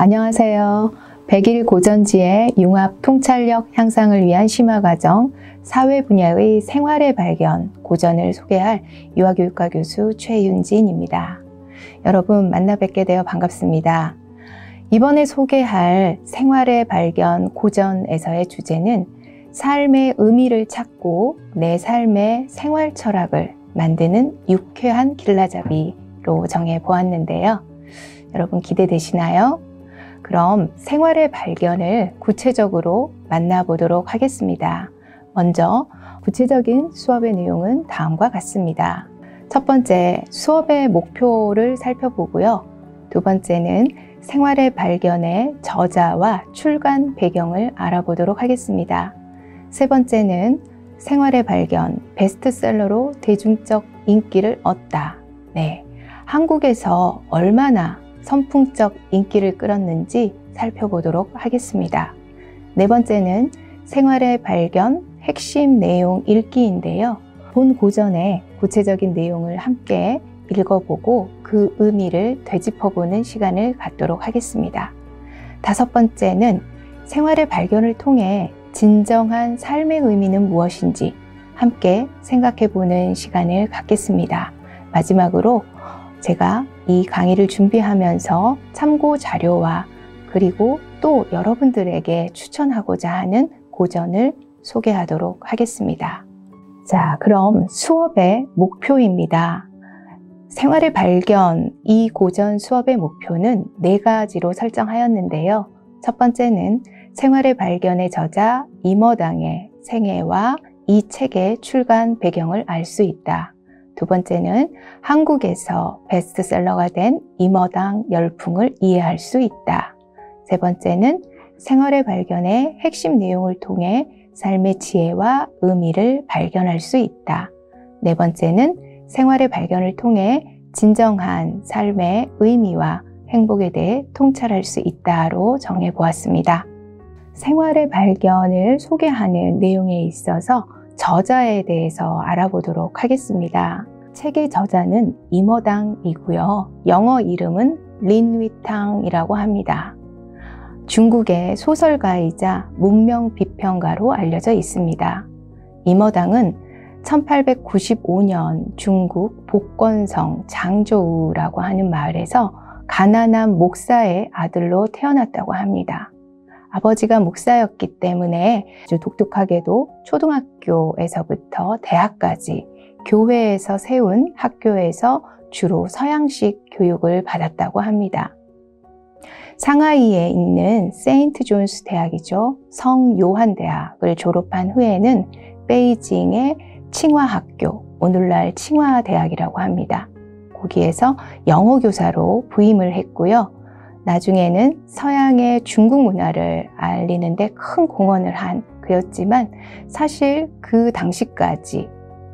안녕하세요. 100일 고전지의 융합 통찰력 향상을 위한 심화과정 사회 분야의 생활의 발견 고전을 소개할 유아교육과 교수 최윤진입니다. 여러분 만나 뵙게 되어 반갑습니다. 이번에 소개할 생활의 발견 고전에서의 주제는 삶의 의미를 찾고 내 삶의 생활 철학을 만드는 유쾌한 길라잡이로 정해보았는데요. 여러분 기대되시나요? 그럼 생활의 발견을 구체적으로 만나보도록 하겠습니다. 먼저 구체적인 수업의 내용은 다음과 같습니다. 첫 번째, 수업의 목표를 살펴보고요. 두 번째는 생활의 발견의 저자와 출간 배경을 알아보도록 하겠습니다. 세 번째는 생활의 발견, 베스트셀러로 대중적 인기를 얻다. 한국에서 얼마나 선풍적 인기를 끌었는지 살펴보도록 하겠습니다. 네 번째는 생활의 발견, 핵심 내용 읽기인데요. 본 고전의 구체적인 내용을 함께 읽어보고 그 의미를 되짚어보는 시간을 갖도록 하겠습니다. 다섯 번째는 생활의 발견을 통해 진정한 삶의 의미는 무엇인지 함께 생각해보는 시간을 갖겠습니다. 마지막으로 제가 이 강의를 준비하면서 참고 자료와 그리고 또 여러분들에게 추천하고자 하는 고전을 소개하도록 하겠습니다. 자, 그럼 수업의 목표입니다. 생활의 발견, 이 고전 수업의 목표는 4가지로 설정하였는데요. 첫 번째는 생활의 발견의 저자 임어당의 생애와 이 책의 출간 배경을 알 수 있다. 두 번째는 한국에서 베스트셀러가 된 임어당 열풍을 이해할 수 있다. 세 번째는 생활의 발견의 핵심 내용을 통해 삶의 지혜와 의미를 발견할 수 있다. 네 번째는 생활의 발견을 통해 진정한 삶의 의미와 행복에 대해 통찰할 수 있다로 정해보았습니다. 생활의 발견을 소개하는 내용에 있어서 저자에 대해서 알아보도록 하겠습니다. 책의 저자는 임어당이고요. 영어 이름은 린위탕이라고 합니다. 중국의 소설가이자 문명 비평가로 알려져 있습니다. 임어당은 1895년 중국 복건성 장저우라고 하는 마을에서 가난한 목사의 아들로 태어났다고 합니다. 아버지가 목사였기 때문에 아주 독특하게도 초등학교에서부터 대학까지 교회에서 세운 학교에서 주로 서양식 교육을 받았다고 합니다. 상하이에 있는 세인트 존스 대학이죠. 성요한 대학을 졸업한 후에는 베이징의 칭화학교, 오늘날 칭화대학이라고 합니다. 거기에서 영어 교사로 부임을 했고요. 나중에는 서양의 중국 문화를 알리는 데 큰 공헌을 한 그였지만 사실 그 당시까지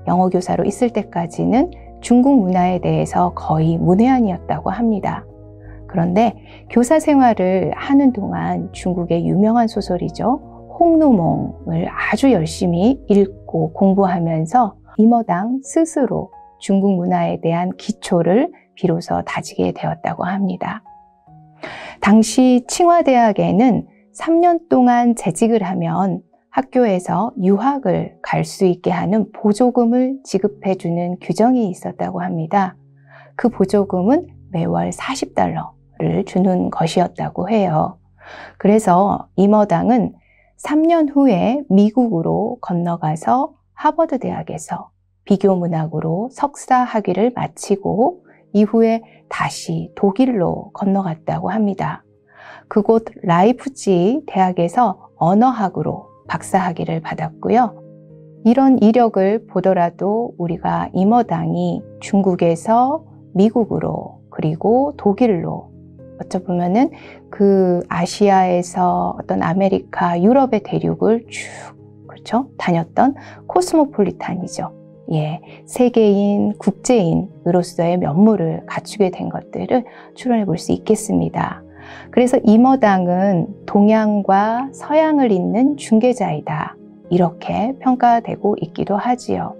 영어 교사로 있을 때까지는 중국 문화에 대해서 거의 문외한이었다고 합니다. 그런데 교사 생활을 하는 동안 중국의 유명한 소설이죠. 홍루몽을 아주 열심히 읽고 공부하면서 임어당 스스로 중국 문화에 대한 기초를 비로소 다지게 되었다고 합니다. 당시 칭화대학에는 3년 동안 재직을 하면 학교에서 유학을 갈 수 있게 하는 보조금을 지급해주는 규정이 있었다고 합니다. 그 보조금은 매월 40달러를 주는 것이었다고 해요. 그래서 임어당은 3년 후에 미국으로 건너가서 하버드 대학에서 비교문학으로 석사 학위를 마치고 이후에 다시 독일로 건너갔다고 합니다. 그곳 라이프치히 대학에서 언어학으로 박사학위를 받았고요. 이런 이력을 보더라도 우리가 임어당이 중국에서 미국으로 그리고 독일로 어쩌보면은 그 아시아에서 어떤 아메리카, 유럽의 대륙을 쭉 다녔던 코스모폴리탄이죠. 세계인, 국제인으로서의 면모를 갖추게 된 것들을 추론해 볼 수 있겠습니다. 그래서 임어당은 동양과 서양을 잇는 중개자이다. 이렇게 평가되고 있기도 하지요.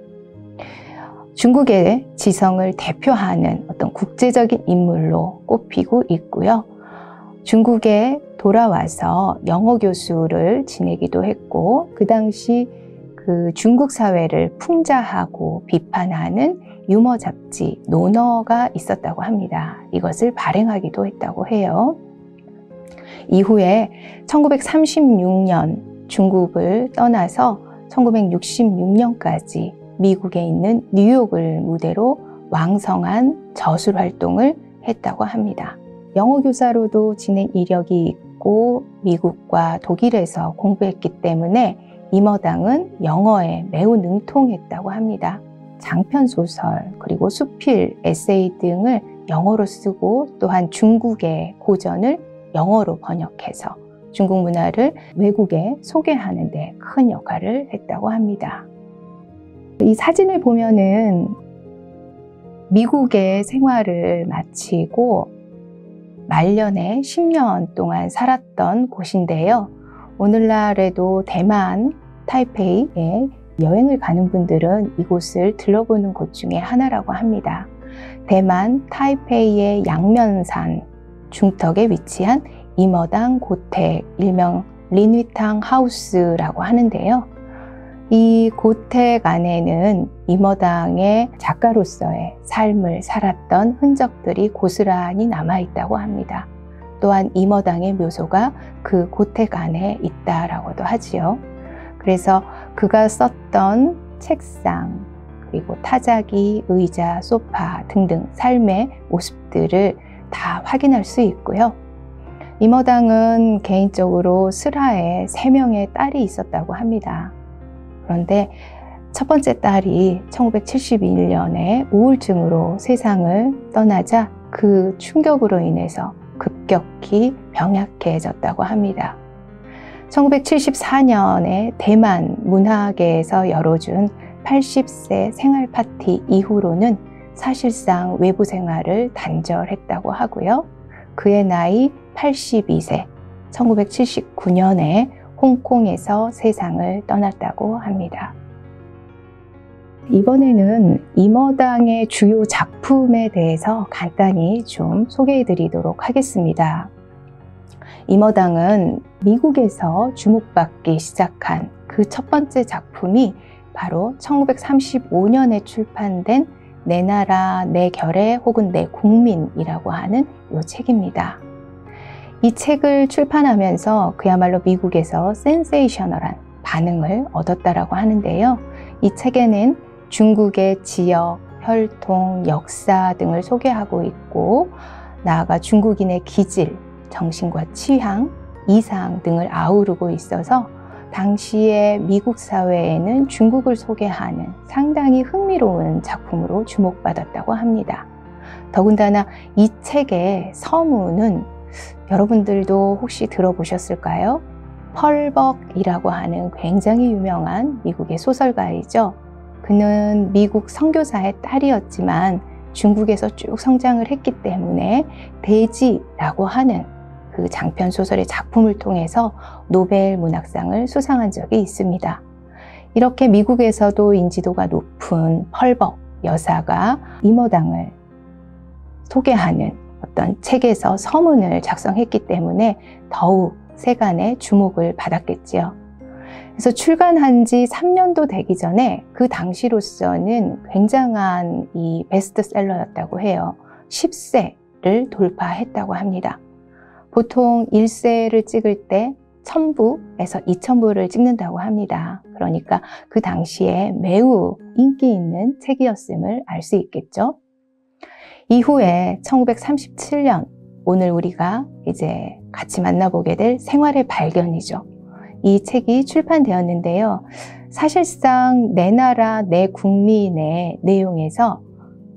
중국의 지성을 대표하는 어떤 국제적인 인물로 꼽히고 있고요. 중국에 돌아와서 영어 교수를 지내기도 했고, 그 당시 그 중국 사회를 풍자하고 비판하는 유머 잡지 논어가 있었다고 합니다. 이것을 발행하기도 했다고 해요. 이후에 1936년 중국을 떠나서 1966년까지 미국에 있는 뉴욕을 무대로 왕성한 저술 활동을 했다고 합니다. 영어 교사로도 지낸 이력이 있고 미국과 독일에서 공부했기 때문에 임어당은 영어에 매우 능통했다고 합니다. 장편 소설 그리고 수필, 에세이 등을 영어로 쓰고 또한 중국의 고전을 영어로 번역해서 중국 문화를 외국에 소개하는 데 큰 역할을 했다고 합니다. 이 사진을 보면은 미국의 생활을 마치고 말년에 10년 동안 살았던 곳인데요. 오늘날에도 대만, 타이페이에 여행을 가는 분들은 이곳을 들러보는 곳 중에 하나라고 합니다. 대만, 타이페이의 양면산 중턱에 위치한 임어당 고택, 일명 린위탕 하우스라고 하는데요. 이 고택 안에는 임어당의 작가로서의 삶을 살았던 흔적들이 고스란히 남아있다고 합니다. 또한 임어당의 묘소가 그 고택 안에 있다라고도 하지요. 그래서 그가 썼던 책상, 그리고 타자기, 의자, 소파 등등 삶의 모습들을 다 확인할 수 있고요. 임어당은 개인적으로 슬하에 3명의 딸이 있었다고 합니다. 그런데 첫 번째 딸이 1971년에 우울증으로 세상을 떠나자 그 충격으로 인해서 급격히 병약해졌다고 합니다. 1974년에 대만 문화계에서 열어준 80세 생활 파티 이후로는 사실상 외부 생활을 단절했다고 하고요. 그의 나이 82세, 1979년에 홍콩에서 세상을 떠났다고 합니다. 이번에는 임어당의 주요 작품에 대해서 간단히 좀 소개해 드리도록 하겠습니다. 임어당은 미국에서 주목받기 시작한 그 첫 번째 작품이 바로 1935년에 출판된 내 나라, 내 결의 혹은 내 국민이라고 하는 이 책입니다. 이 책을 출판하면서 그야말로 미국에서 센세이셔널한 반응을 얻었다라고 하는데요. 이 책에는 중국의 지역, 혈통, 역사 등을 소개하고 있고 나아가 중국인의 기질, 정신과 취향, 이상 등을 아우르고 있어서 당시의 미국 사회에는 중국을 소개하는 상당히 흥미로운 작품으로 주목받았다고 합니다. 더군다나 이 책의 서문은 여러분들도 혹시 들어보셨을까요? 펄벅이라고 하는 굉장히 유명한 미국의 소설가이죠. 그는 미국 선교사의 딸이었지만 중국에서 쭉 성장을 했기 때문에 대지라고 하는 그 장편 소설의 작품을 통해서 노벨 문학상을 수상한 적이 있습니다. 이렇게 미국에서도 인지도가 높은 펄벅 여사가 임어당을 소개하는 어떤 책에서 서문을 작성했기 때문에 더욱 세간의 주목을 받았겠지요. 그래서 출간한 지 3년도 되기 전에 그 당시로서는 굉장한 이 베스트셀러였다고 해요. 10세를 돌파했다고 합니다. 보통 1세를 찍을 때 1000부에서 2000부를 찍는다고 합니다. 그러니까 그 당시에 매우 인기 있는 책이었음을 알 수 있겠죠. 이후에 1937년, 오늘 우리가 이제 같이 만나보게 될 생활의 발견이죠. 이 책이 출판되었는데요. 사실상 내 나라, 내 국민의 내용에서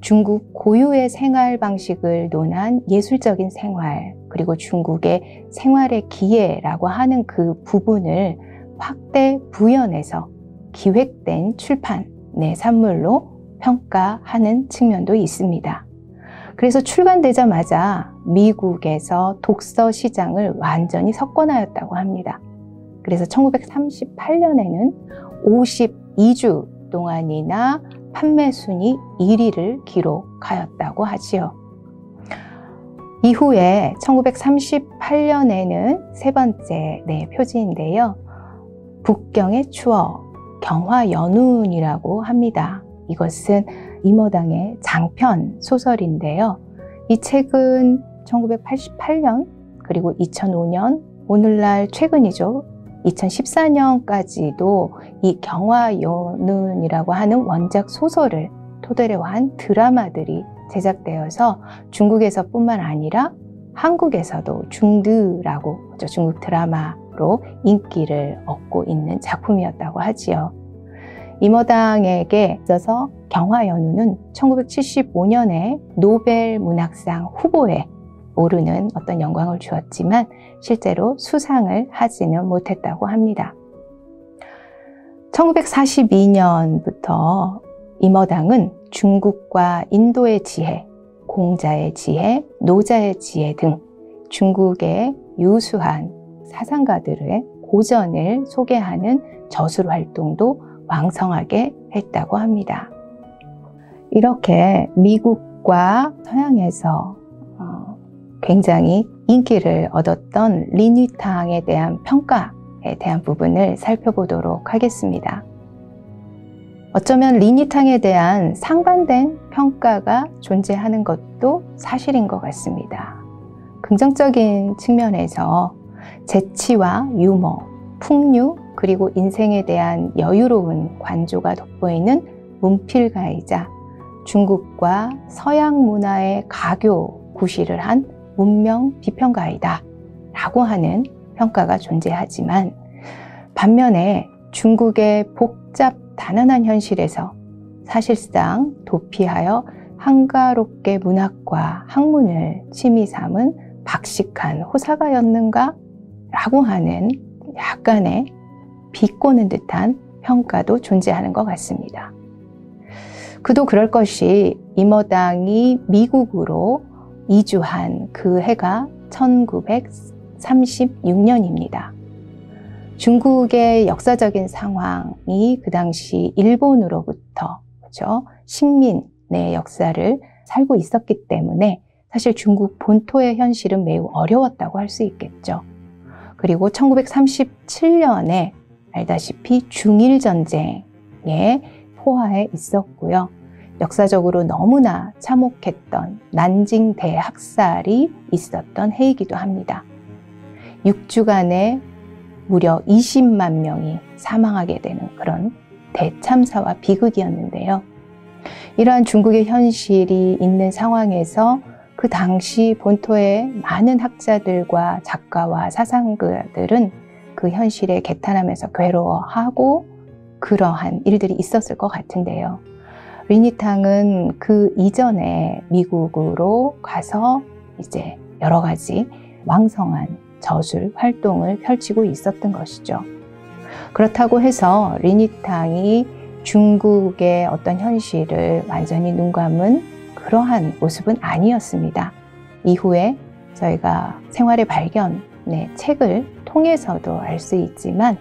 중국 고유의 생활 방식을 논한 예술적인 생활, 그리고 중국의 생활의 기회라고 하는 그 부분을 확대 부연해서 기획된 출판의 산물로 평가하는 측면도 있습니다. 그래서 출간되자마자 미국에서 독서 시장을 완전히 석권하였다고 합니다. 그래서 1938년에는 52주 동안이나 판매 순위 1위를 기록하였다고 하지요. 이후에 1938년에는 세 번째 표지인데요. 북경의 추억, 경화연운이라고 합니다. 이것은 임어당의 장편 소설인데요. 이 책은 1988년 그리고 2005년, 오늘날 최근이죠. 2014년까지도 이 경화연운이라고 하는 원작 소설을 토대로 한 드라마들이 제작되어서 중국에서 뿐만 아니라 한국에서도 중드라고 중국 드라마로 인기를 얻고 있는 작품이었다고 하지요. 임어당에게 있어서 경화연운은 1975년에 노벨 문학상 후보에 오르는 어떤 영광을 주었지만 실제로 수상을 하지는 못했다고 합니다. 1942년부터 임어당은 중국과 인도의 지혜, 공자의 지혜, 노자의 지혜 등 중국의 유수한 사상가들의 고전을 소개하는 저술 활동도 왕성하게 했다고 합니다. 이렇게 미국과 서양에서 굉장히 인기를 얻었던 린위탕에 대한 평가에 대한 부분을 살펴보도록 하겠습니다. 어쩌면 린위탕에 대한 상반된 평가가 존재하는 것도 사실인 것 같습니다. 긍정적인 측면에서 재치와 유머, 풍류, 그리고 인생에 대한 여유로운 관조가 돋보이는 문필가이자 중국과 서양 문화의 가교 구실을 한 문명 비평가이다 라고 하는 평가가 존재하지만, 반면에 중국의 복잡 단안한 현실에서 사실상 도피하여 한가롭게 문학과 학문을 취미 삼은 박식한 호사가였는가 라고 하는 약간의 비꼬는 듯한 평가도 존재하는 것 같습니다. 그도 그럴 것이 임어당이 미국으로 이주한 그 해가 1936년입니다. 중국의 역사적인 상황이 그 당시 일본으로부터 식민의 역사를 살고 있었기 때문에 사실 중국 본토의 현실은 매우 어려웠다고 할 수 있겠죠. 그리고 1937년에 알다시피 중일전쟁에 포화해 있었고요. 역사적으로 너무나 참혹했던 난징 대학살이 있었던 해이기도 합니다. 6주간에 무려 20만 명이 사망하게 되는 그런 대참사와 비극이었는데요. 이러한 중국의 현실이 있는 상황에서 그 당시 본토의 많은 학자들과 작가와 사상가들은 그 현실에 개탄하면서 괴로워하고 그러한 일들이 있었을 것 같은데요. 린위탕은 그 이전에 미국으로 가서 이제 여러 가지 왕성한 저술 활동을 펼치고 있었던 것이죠. 그렇다고 해서 린위탕이 중국의 어떤 현실을 완전히 눈감은 그러한 모습은 아니었습니다. 이후에 저희가 생활의 발견의 책을 통해서도 알 수 있지만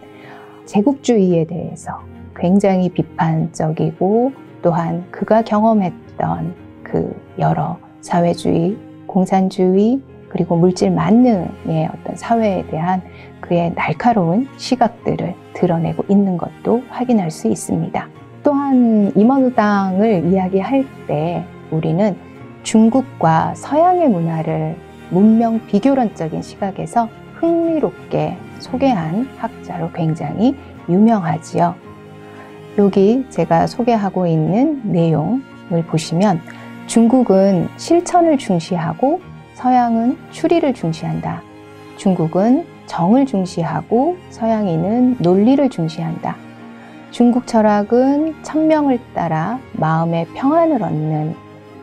제국주의에 대해서 굉장히 비판적이고 또한 그가 경험했던 그 여러 사회주의, 공산주의 그리고 물질 만능의 어떤 사회에 대한 그의 날카로운 시각들을 드러내고 있는 것도 확인할 수 있습니다. 또한 임어당을 이야기할 때 우리는 중국과 서양의 문화를 문명 비교론적인 시각에서 흥미롭게 소개한 학자로 굉장히 유명하지요. 여기 제가 소개하고 있는 내용을 보시면 중국은 실천을 중시하고 서양은 추리를 중시한다. 중국은 정을 중시하고 서양인은 논리를 중시한다. 중국 철학은 천명을 따라 마음의 평안을 얻는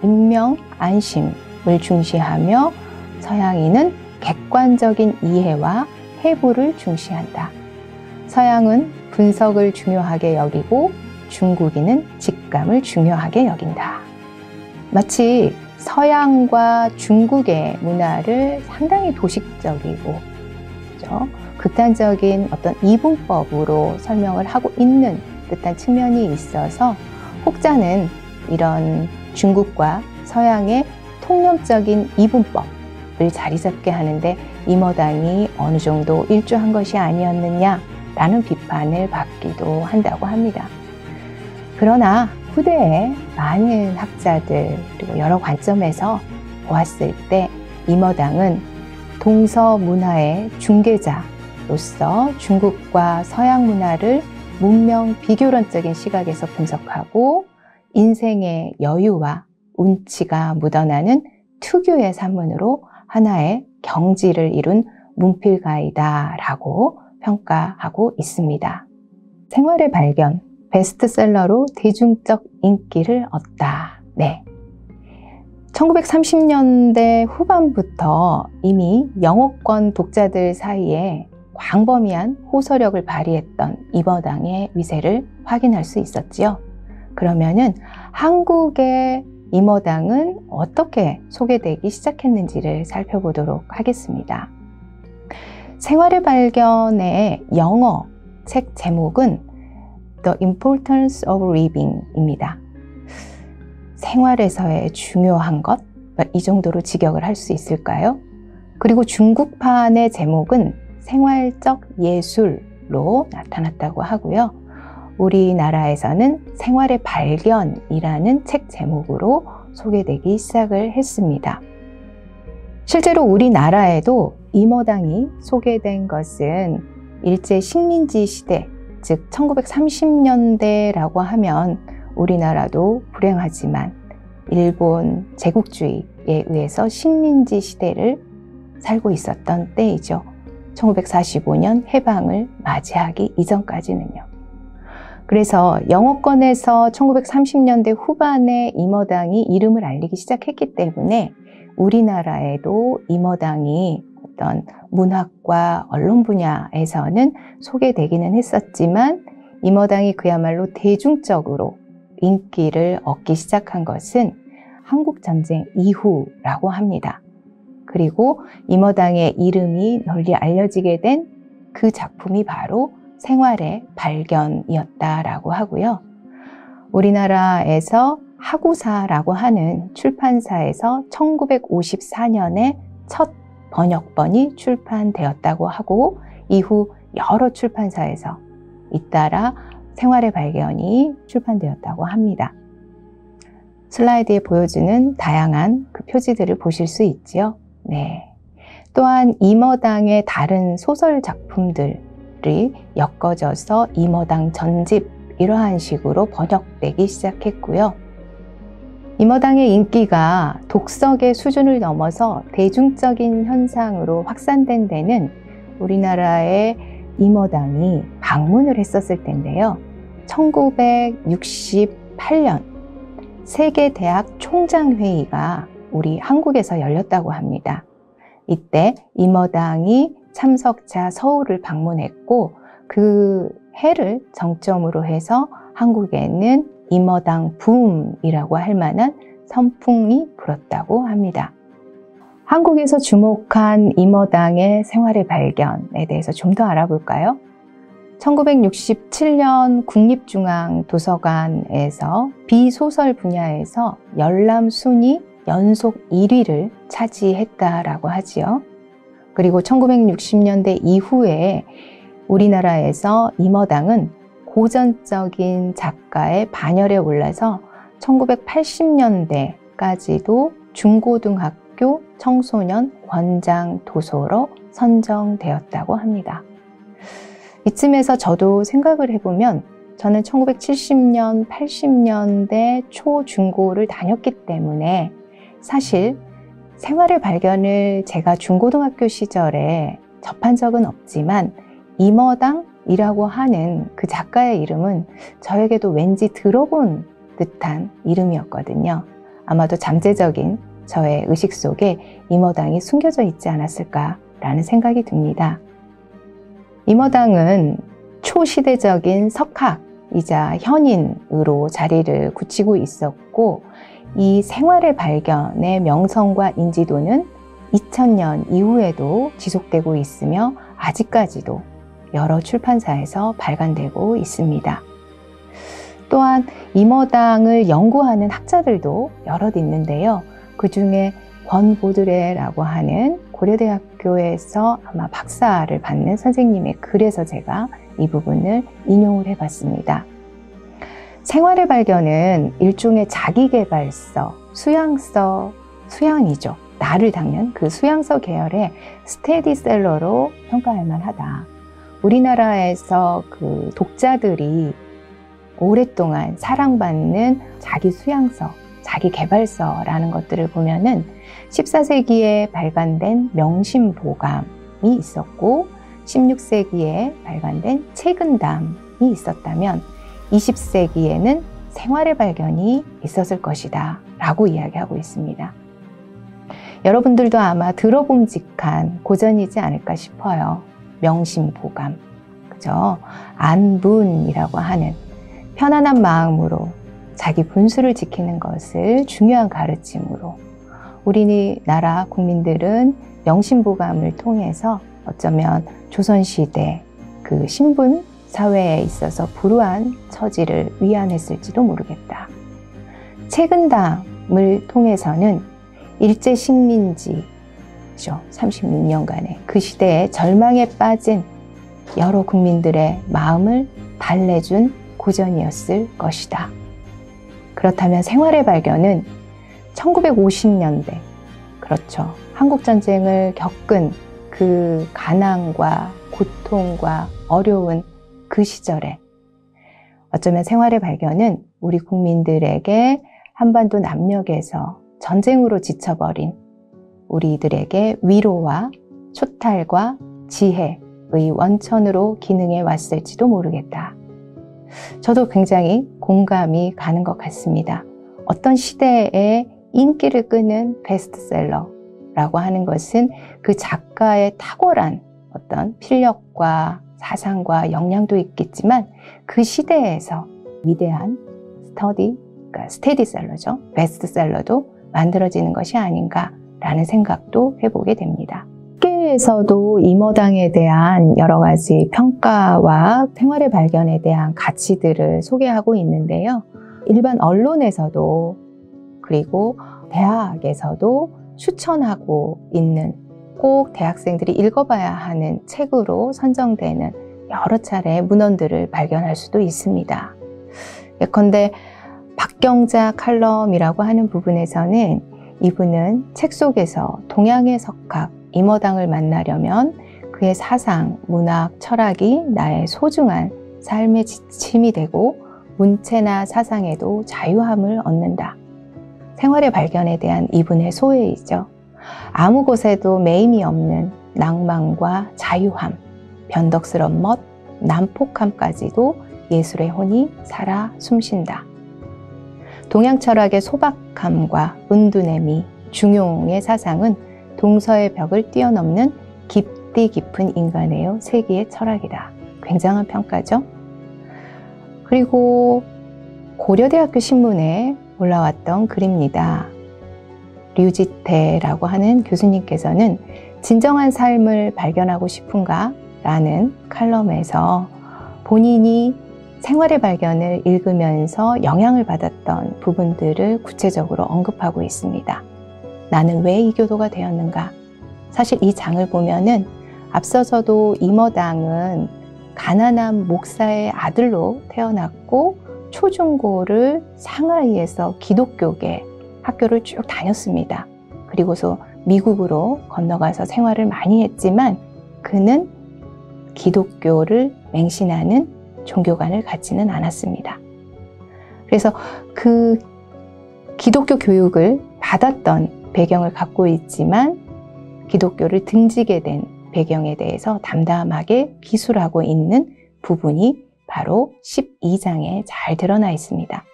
인명, 안심을 중시하며 서양인은 객관적인 이해와 해부를 중시한다. 서양은 분석을 중요하게 여기고 중국인은 직감을 중요하게 여긴다. 마치 서양과 중국의 문화를 상당히 도식적이고 극단적인 어떤 이분법으로 설명을 하고 있는 듯한 측면이 있어서 혹자는 이런 중국과 서양의 통념적인 이분법 자리 잡게 하는데 임어당이 어느 정도 일조한 것이 아니었느냐라는 비판을 받기도 한다고 합니다. 그러나 후대에 많은 학자들 그리고 여러 관점에서 보았을 때 임어당은 동서 문화의 중개자로서 중국과 서양 문화를 문명 비교론적인 시각에서 분석하고 인생의 여유와 운치가 묻어나는 특유의 산문으로 하나의 경지를 이룬 문필가이다라고 평가하고 있습니다. 생활의 발견, 베스트셀러로 대중적 인기를 얻다. 네. 1930년대 후반부터 이미 영어권 독자들 사이에 광범위한 호소력을 발휘했던 임어당의 위세를 확인할 수 있었지요. 그러면은 한국의 임어당은 어떻게 소개되기 시작했는지를 살펴보도록 하겠습니다. 생활의 발견의 영어 책 제목은 The Importance of Living입니다. 생활에서의 중요한 것? 이 정도로 직역을 할 수 있을까요? 그리고 중국판의 제목은 생활적 예술로 나타났다고 하고요. 우리나라에서는 생활의 발견이라는 책 제목으로 소개되기 시작을 했습니다. 실제로 우리나라에도 임어당이 소개된 것은 일제 식민지 시대, 즉 1930년대라고 하면 우리나라도 불행하지만 일본 제국주의에 의해서 식민지 시대를 살고 있었던 때이죠. 1945년 해방을 맞이하기 이전까지는요. 그래서 영어권에서 1930년대 후반에 임어당이 이름을 알리기 시작했기 때문에 우리나라에도 임어당이 어떤 문학과 언론 분야에서는 소개되기는 했었지만 임어당이 그야말로 대중적으로 인기를 얻기 시작한 것은 한국전쟁 이후라고 합니다. 그리고 임어당의 이름이 널리 알려지게 된 그 작품이 바로 생활의 발견이었다라고 하고요. 우리나라에서 하구사라고 하는 출판사에서 1954년에 첫 번역본이 출판되었다고 하고 이후 여러 출판사에서 잇따라 생활의 발견이 출판되었다고 합니다. 슬라이드에 보여주는 다양한 그 표지들을 보실 수 있지요. 네. 또한 임어당의 다른 소설 작품들이 엮어져서 임어당 전집 이러한 식으로 번역되기 시작했고요. 임어당의 인기가 독서계 수준을 넘어서 대중적인 현상으로 확산된 데는 우리나라에 임어당이 방문을 했었을 텐데요. 1968년 세계대학 총장회의가 우리 한국에서 열렸다고 합니다. 이때 임어당이 참석자 서울을 방문했고 그 해를 정점으로 해서 한국에는 임어당 붐이라고 할 만한 선풍이 불었다고 합니다. 한국에서 주목한 임어당의 생활의 발견에 대해서 좀 더 알아볼까요? 1967년 국립중앙도서관에서 비소설 분야에서 열람 순위 연속 1위를 차지했다라고 하지요. 그리고 1960년대 이후에 우리나라에서 임어당은 고전적인 작가의 반열에 올라서 1980년대까지도 중고등학교 청소년 권장 도서로 선정되었다고 합니다. 이쯤에서 저도 생각을 해보면 저는 1970년, 80년대 초, 중고를 다녔기 때문에 사실 생활의 발견을 제가 중고등학교 시절에 접한 적은 없지만 임어당이라고 하는 그 작가의 이름은 저에게도 왠지 들어본 듯한 이름이었거든요. 아마도 잠재적인 저의 의식 속에 임어당이 숨겨져 있지 않았을까라는 생각이 듭니다. 임어당은 초시대적인 석학이자 현인으로 자리를 굳히고 있었고 이 생활의 발견의 명성과 인지도는 2000년 이후에도 지속되고 있으며 아직까지도 여러 출판사에서 발간되고 있습니다. 또한 임어당을 연구하는 학자들도 여럿 있는데요. 그 중에 번보드레라고 하는 고려대학교에서 아마 박사를 받는 선생님의 글에서 제가 이 부분을 인용을 해봤습니다. 생활의 발견은 일종의 자기계발서, 수양서, 수양이죠. 나를 닦는 그 수양서 계열의 스테디셀러로 평가할 만하다. 우리나라에서 그 독자들이 오랫동안 사랑받는 자기 수양서, 자기 개발서라는 것들을 보면은 14세기에 발간된 명심보감이 있었고 16세기에 발간된 책은담이 있었다면 20세기에는 생활의 발견이 있었을 것이다 라고 이야기하고 있습니다. 여러분들도 아마 들어봄직한 고전이지 않을까 싶어요. 명심보감, 그죠? 안분이라고 하는 편안한 마음으로 자기 분수를 지키는 것을 중요한 가르침으로 우리나라 국민들은 명심보감을 통해서 어쩌면 조선시대 그 신분 사회에 있어서 불우한 처지를 위안했을지도 모르겠다. 책은담을 통해서는 일제 식민지 36년간의 그 시대에 절망에 빠진 여러 국민들의 마음을 달래준 고전이었을 것이다. 그렇다면 생활의 발견은 1950년대, 그렇죠. 한국전쟁을 겪은 그 가난과 고통과 어려운 그 시절에 어쩌면 생활의 발견은 우리 국민들에게 한반도 남녘에서 전쟁으로 지쳐버린 우리들에게 위로와 초탈과 지혜의 원천으로 기능해 왔을지도 모르겠다. 저도 굉장히 공감이 가는 것 같습니다. 어떤 시대에 인기를 끄는 베스트셀러라고 하는 것은 그 작가의 탁월한 어떤 필력과 사상과 역량도 있겠지만 그 시대에서 위대한 그러니까 스테디셀러죠. 베스트셀러도 만들어지는 것이 아닌가라는 생각도 해보게 됩니다. 학계에서도 임어당에 대한 여러 가지 평가와 생활의 발견에 대한 가치들을 소개하고 있는데요. 일반 언론에서도 그리고 대학에서도 추천하고 있는 꼭 대학생들이 읽어봐야 하는 책으로 선정되는 여러 차례 문헌들을 발견할 수도 있습니다. 예컨대 박경자 칼럼이라고 하는 부분에서는 이분은 책 속에서 동양의 석학, 임어당을 만나려면 그의 사상, 문학, 철학이 나의 소중한 삶의 지침이 되고 문체나 사상에도 자유함을 얻는다. 생활의 발견에 대한 이분의 소회이죠. 아무 곳에도 매임이 없는 낭만과 자유함, 변덕스런 멋, 난폭함까지도 예술의 혼이 살아 숨쉰다. 동양 철학의 소박함과 은둔의 중용의 사상은 동서의 벽을 뛰어넘는 깊디 깊은 인간의 세계의 철학이다. 굉장한 평가죠. 그리고 고려대학교 신문에 올라왔던 글입니다. 류지태라고 하는 교수님께서는 진정한 삶을 발견하고 싶은가? 라는 칼럼에서 본인이 생활의 발견을 읽으면서 영향을 받았던 부분들을 구체적으로 언급하고 있습니다. 나는 왜 이교도가 되었는가? 사실 이 장을 보면은 앞서서도 임어당은 가난한 목사의 아들로 태어났고 초중고를 상하이에서 기독교계 학교를 쭉 다녔습니다. 그리고서 미국으로 건너가서 생활을 많이 했지만 그는 기독교를 맹신하는 종교관을 갖지는 않았습니다. 그래서 그 기독교 교육을 받았던 배경을 갖고 있지만 기독교를 등지게 된 배경에 대해서 담담하게 기술하고 있는 부분이 바로 12장에 잘 드러나 있습니다.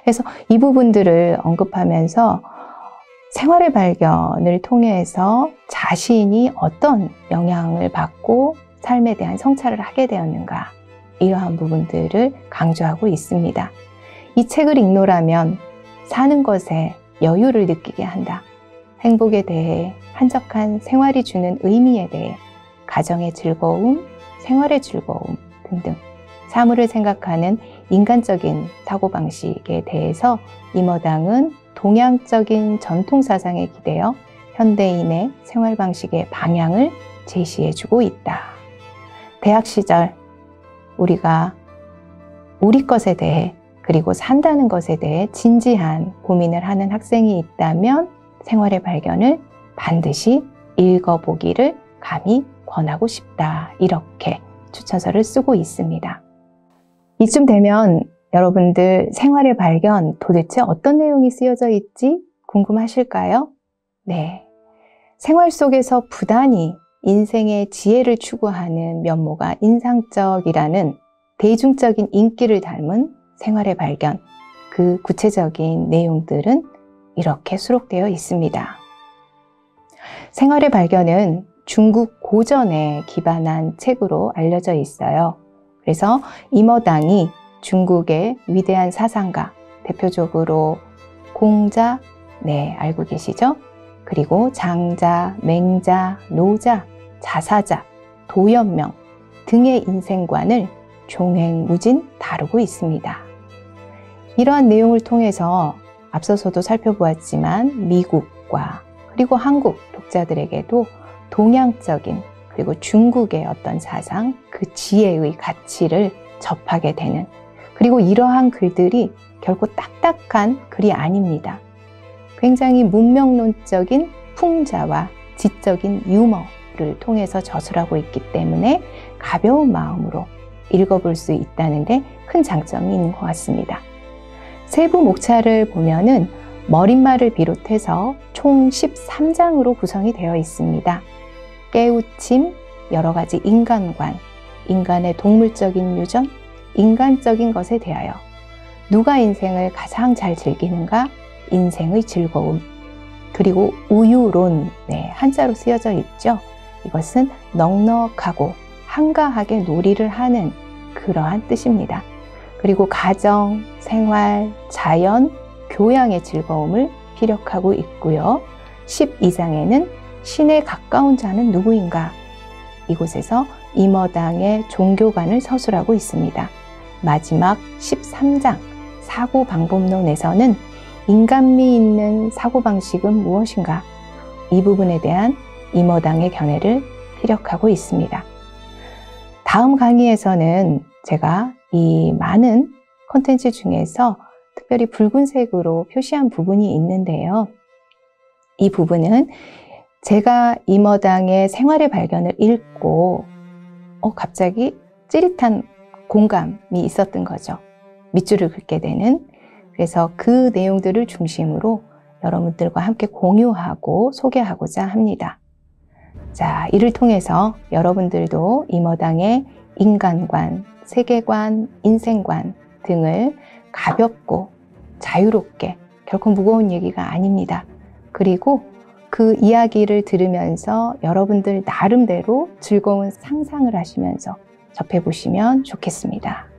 그래서 이 부분들을 언급하면서 생활의 발견을 통해서 자신이 어떤 영향을 받고 삶에 대한 성찰을 하게 되었는가, 이러한 부분들을 강조하고 있습니다. 이 책을 읽노라면 사는 것에 여유를 느끼게 한다. 행복에 대해, 한적한 생활이 주는 의미에 대해, 가정의 즐거움, 생활의 즐거움 등등 사물을 생각하는 인간적인 사고방식에 대해서 임어당은 동양적인 전통 사상에 기대어 현대인의 생활 방식의 방향을 제시해주고 있다. 대학 시절 우리가 우리 것에 대해 그리고 산다는 것에 대해 진지한 고민을 하는 학생이 있다면 생활의 발견을 반드시 읽어보기를 감히 권하고 싶다. 이렇게 추천서를 쓰고 있습니다. 이쯤 되면 여러분들 생활의 발견 도대체 어떤 내용이 쓰여져 있지 궁금하실까요? 네. 생활 속에서 부단히 인생의 지혜를 추구하는 면모가 인상적이라는 대중적인 인기를 닮은 생활의 발견, 그 구체적인 내용들은 이렇게 수록되어 있습니다. 생활의 발견은 중국 고전에 기반한 책으로 알려져 있어요. 그래서 임어당이 중국의 위대한 사상가, 대표적으로 공자, 네, 알고 계시죠? 그리고 장자, 맹자, 노자, 자사자, 도연명 등의 인생관을 종횡무진 다루고 있습니다. 이러한 내용을 통해서 앞서서도 살펴보았지만 미국과 그리고 한국 독자들에게도 동양적인 그리고 중국의 어떤 사상, 그 지혜의 가치를 접하게 되는, 그리고 이러한 글들이 결코 딱딱한 글이 아닙니다. 굉장히 문명론적인 풍자와 지적인 유머를 통해서 저술하고 있기 때문에 가벼운 마음으로 읽어볼 수 있다는 데 큰 장점이 있는 것 같습니다. 세부 목차를 보면은 머릿말을 비롯해서 총 13장으로 구성이 되어 있습니다. 깨우침, 여러 가지 인간관, 인간의 동물적인 유전, 인간적인 것에 대하여 누가 인생을 가장 잘 즐기는가? 인생의 즐거움. 그리고 우유론, 네, 한자로 쓰여져 있죠. 이것은 넉넉하고 한가하게 놀이를 하는 그러한 뜻입니다. 그리고 가정, 생활, 자연, 교양의 즐거움을 피력하고 있고요. 12장에는 신에 가까운 자는 누구인가? 이곳에서 임어당의 종교관을 서술하고 있습니다. 마지막 13장 사고방법론에서는 인간미 있는 사고방식은 무엇인가? 이 부분에 대한 임어당의 견해를 피력하고 있습니다. 다음 강의에서는 제가 이 많은 콘텐츠 중에서 특별히 붉은색으로 표시한 부분이 있는데요. 이 부분은 제가 임어당의 생활의 발견을 읽고 갑자기 찌릿한 공감이 있었던 거죠. 밑줄을 긋게 되는. 그래서 그 내용들을 중심으로 여러분들과 함께 공유하고 소개하고자 합니다. 자, 이를 통해서 여러분들도 임어당의 인간관, 세계관, 인생관 등을 가볍고 자유롭게, 결코 무거운 얘기가 아닙니다. 그리고 그 이야기를 들으면서 여러분들 나름대로 즐거운 상상을 하시면서 접해보시면 좋겠습니다.